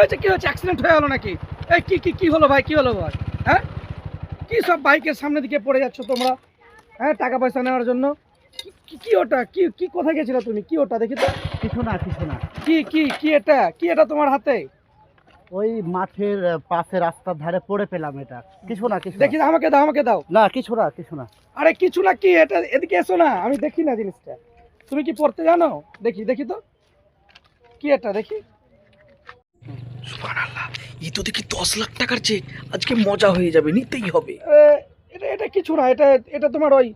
হয়েছে কি হয়েছে? অ্যাক্সিডেন্ট হয়ে গেল নাকি? এই কি হলো ভাই, কি হলো ভাই? হ্যাঁ, কি সব বাইকের সামনে দিকে পড়ে যাচ্ছ তোমরা? হ্যাঁ, টাকা পয়সা নেওয়ার জন্য। কি ওটা? কি কোথায় গেছিলে তুমি? কি ওটা দেখি তো? কিছু না কিছু না, কি এটা তোমার হাতে? ওই মাঠের পাশে রাস্তার ধারে পড়ে পেলাম এটা। কিছু না কিছু দেখি, আমাকে দাও। না কিছু না কিছু না। আরে কিছু না কি এটা? এদিকে এসো না, আমি দেখি না জিনিসটা। তুমি কি পড়তে জানো? দেখি তো কি এটা দেখি। সুবহানাল্লাহ, এই তো দেখি 10 লাখ টাকার চেক। আজকে মজা হয়ে যাবে, নিতেই হবে। এটা কিছু না, এটা তোমার ওই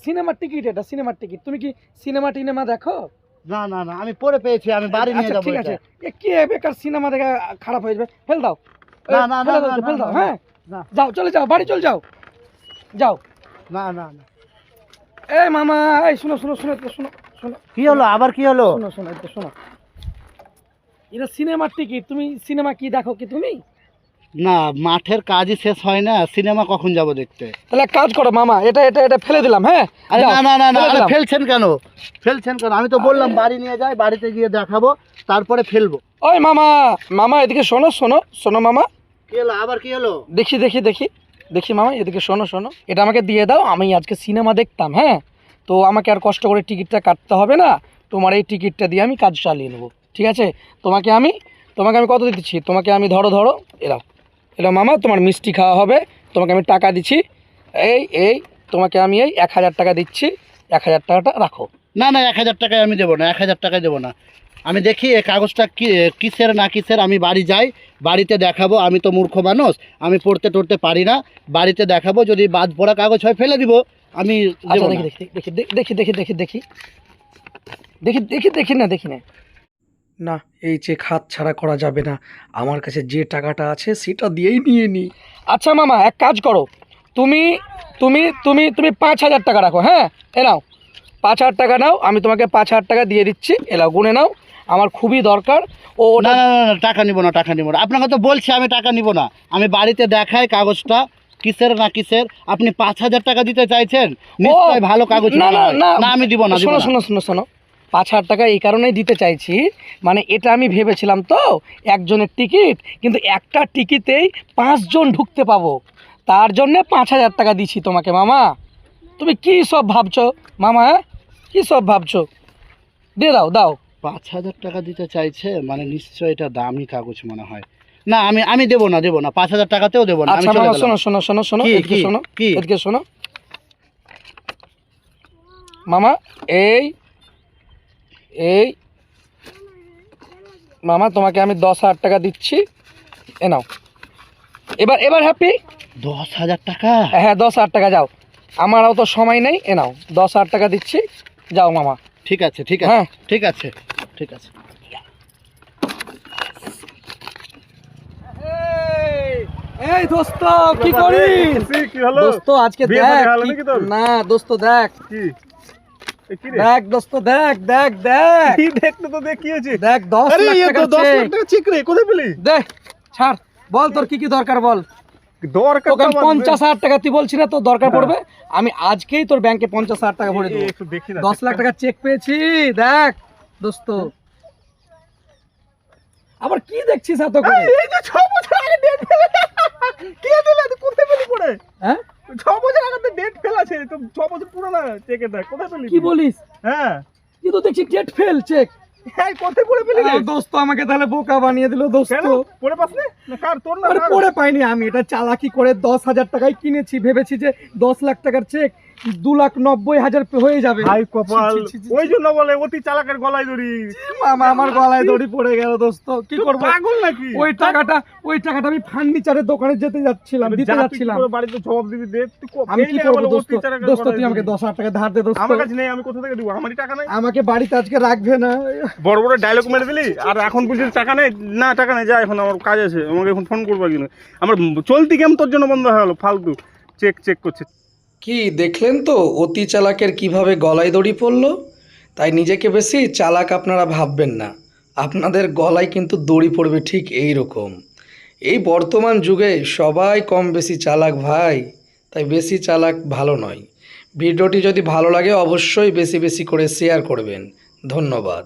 সিনেমার টিকিট। এটা সিনেমার টিকিট। তুমি কি সিনেমা দেখো? না না না, আমি পড়ে পেয়েছি, আমি বাড়ি নিয়ে আচ্ছা যাবো। ঠিক আছে। কি বেকার সিনেমা দেখা খারাপ হয়ে যাবে, ফেল দাও। না না না ফেল দাও। হ্যাঁ, না যাও, চলে যাও, বাড়ি চলে যাও। না না না। এই মামা, এই শোনো। কি হলো আবার? কি হলো? শোনো, এটা সিনেমার টিকিট। তুমি সিনেমা কি দেখো কি তুমি? না, মাঠের কাজই শেষ হয় না, সিনেমা কখন যাব দেখতে? তাহলে এক কাজ করো মামা, এটা ফেলে দিলাম। হ্যাঁ, আরে যাও, না না না ফেলে না, দিলাম। ফেলছেন কেন? আমি তো বললাম বাড়ি নিয়ে যাই, বাড়িতে গিয়ে দেখাবো, তারপরে ফেলবো। ওই মামা এদিকে শোনো মামা। কি হলো আবার? কি হলো? দেখি মামা, এদিকে শোনো। এটা আমাকে দিয়ে দাও, আমি আজকে সিনেমা দেখতাম। হ্যাঁ, তো আমাকে আর কষ্ট করে টিকিটটা কাটতে হবে না। তোমার এই টিকিটটা দিয়ে আমি কাজ চালিয়ে নেবো, ঠিক আছে? তোমাকে আমি কত দিচ্ছি? তোমাকে আমি ধরো এলাও মামা, তোমার মিষ্টি খাওয়া হবে। তোমাকে আমি টাকা দিচ্ছি। এই তোমাকে আমি এই 1000 টাকা দিচ্ছি। 1000 টাকাটা রাখো। না না, 1000 টাকায় আমি দেবো না, 1000 টাকায় দেবো না। আমি দেখি এই কাগজটা কিসের না কিসের, আমি বাড়ি যাই, বাড়িতে দেখাবো। আমি তো মূর্খ মানুষ, আমি পড়তে টড়তে পারি না। বাড়িতে দেখাবো, যদি বাদ পড়া কাগজ হয় ফেলে দিব। আমি দেবো না। দেখি না, এই চেক হাত ছাড়া করা যাবে না। আমার কাছে যে টাকাটা আছে সেটা দিয়েই নিয়ে নি। আচ্ছা মামা, এক কাজ করো, তুমি তুমি তুমি তুমি 5000 টাকা রাখো। হ্যাঁ, এ নাও 5000 টাকা নাও, আমি তোমাকে 5000 টাকা দিয়ে দিচ্ছি। এলাও, গুনে নাও, আমার খুবই দরকার। না না না, টাকা নিব না। আপনাকে তো বলছি আমি টাকা নিব না। আমি বাড়িতে দেখাই কাগজটা কিসের না কিসের। আপনি 5000 টাকা দিতে চাইছেন, নিশ্চয়ই ভালো কাগজ। না আমি দিব না। শোনো, 5000 টাকা এই কারণেই দিতে চাইছি, মানে এটা আমি ভেবেছিলাম তো একজনের টিকিট, কিন্তু একটা টিকিটেই 5 জন ঢুকতে পাবো, তার জন্যে 5000 টাকা দিচ্ছি তোমাকে মামা। তুমি কি সব ভাবছো মামা? হ্যাঁ, কি সব ভাবছো? দিয়ে দাও। 5000 টাকা দিতে চাইছে মানে নিশ্চয়ই এটা দামি কাগজ মনে হয়। না আমি দেবো না 5000 টাকাতেও দেবো না। আচ্ছা মামা, শোনো, এদিকে শোনো মামা। এই মামা, তোমাকে আমি 10,000 টাকা দিচ্ছি। এ নাও, এবার হ্যাপি? 10,000 টাকা? হ্যাঁ, 10,000 টাকা। যাও, আমারও তো সময় নেই। এ নাও, 10,000 টাকা দিচ্ছি, যাও মামা। ঠিক আছে হ্যাঁ, ঠিক আছে। এই দোস্ত, কি করিস? দোস্ত আজকে দেখ না, দোস্ত দেখ দোস্ত, দেখ দেখতে তো দেখ কি হয়েছে। দেখ 10 লাখ টাকা 10 লাখ টাকা চেক রে, কোথায় পেলি? দেখ, ছাড়, বল তোর কি দরকার বল। দরকার তোকে 50,000 টাকা, তুই বলছি না তোর দরকার পড়বে, আমি আজকেই তোর ব্যাংকে 50,000 টাকা ভরে দেবো। একটু দেখি না। 10 লাখ টাকা চেক পেয়েছি, দেখ দোস্ত। আবার কি দেখছিস এত করে? এই যে 6 বছর আগে ডেট ফেলে কে দিলে? তুই কোথায় পেলি পড়ে? হ্যাঁ, 6 বছর আগে তো ডেট ফেল আছে, তো 6 বছর পুরনো চেকে দেখ, কোথায় পেলি? কি বলিস? হ্যাঁ, কি তো দেখছি ডেট ফেল চেক। এই কোথায় পড়ে পেলি রে? দোস্ত আমাকে তাহলে বোকা বানিয়ে দিল দোস্ত। কেন পড়ে পাসনি? না কার তোর না? আরে পড়ে পাইনি আমি, এটা চালাকি করে 10,000 টাকায় কিনেছি, ভেবেছি যে 10 লাখ টাকার চেক 2,90,000 হয়ে যাবে। ভাই কপাল, ওই জন্য বলে অতি চালাকের গলায় দড়ি। মামা, আমার গলায় দড়ি পড়ে গেল দোস্ত, কি করব? পাগল নাকি? ওই টাকাটা আমি ফার্নিচারের দোকানে দিতে যাচ্ছিলাম। বাড়িতে জবাব দিবি দে। আমি কি করব দোস্ত, তুই আমাকে 10,000 টাকা ধার দে দোস্ত। আমার কাছে নেই, আমি কোথা থেকে দিব? আমারই টাকা নাই। আমাকে বাড়িতে আজকে রাখবে না। বড় বড় ডায়লগ মেরে দিলি, আর এখন বলছিস টাকা নেই। না, টাকা নেই, যা, এখন আমার কাজ আছে, আমাকে এখন ফোন করবো কিনা। আমার চলতি গেম তোর জন্য বন্ধ হয়ে গেল, ফালতু চেক করছে। কি দেখলেন তো অতি চালাকের কিভাবে গলায় দড়ি পড়লো? তাই নিজেকে বেশি চালাক আপনারা ভাববেন না, আপনাদের গলায় কিন্তু দড়ি পড়বে ঠিক এই রকম। এই বর্তমান যুগে সবাই কম বেশি চালাক ভাই, তাই বেশি চালাক ভালো নয়। ভিডিওটি যদি ভালো লাগে অবশ্যই বেশি বেশি করে শেয়ার করবেন। ধন্যবাদ।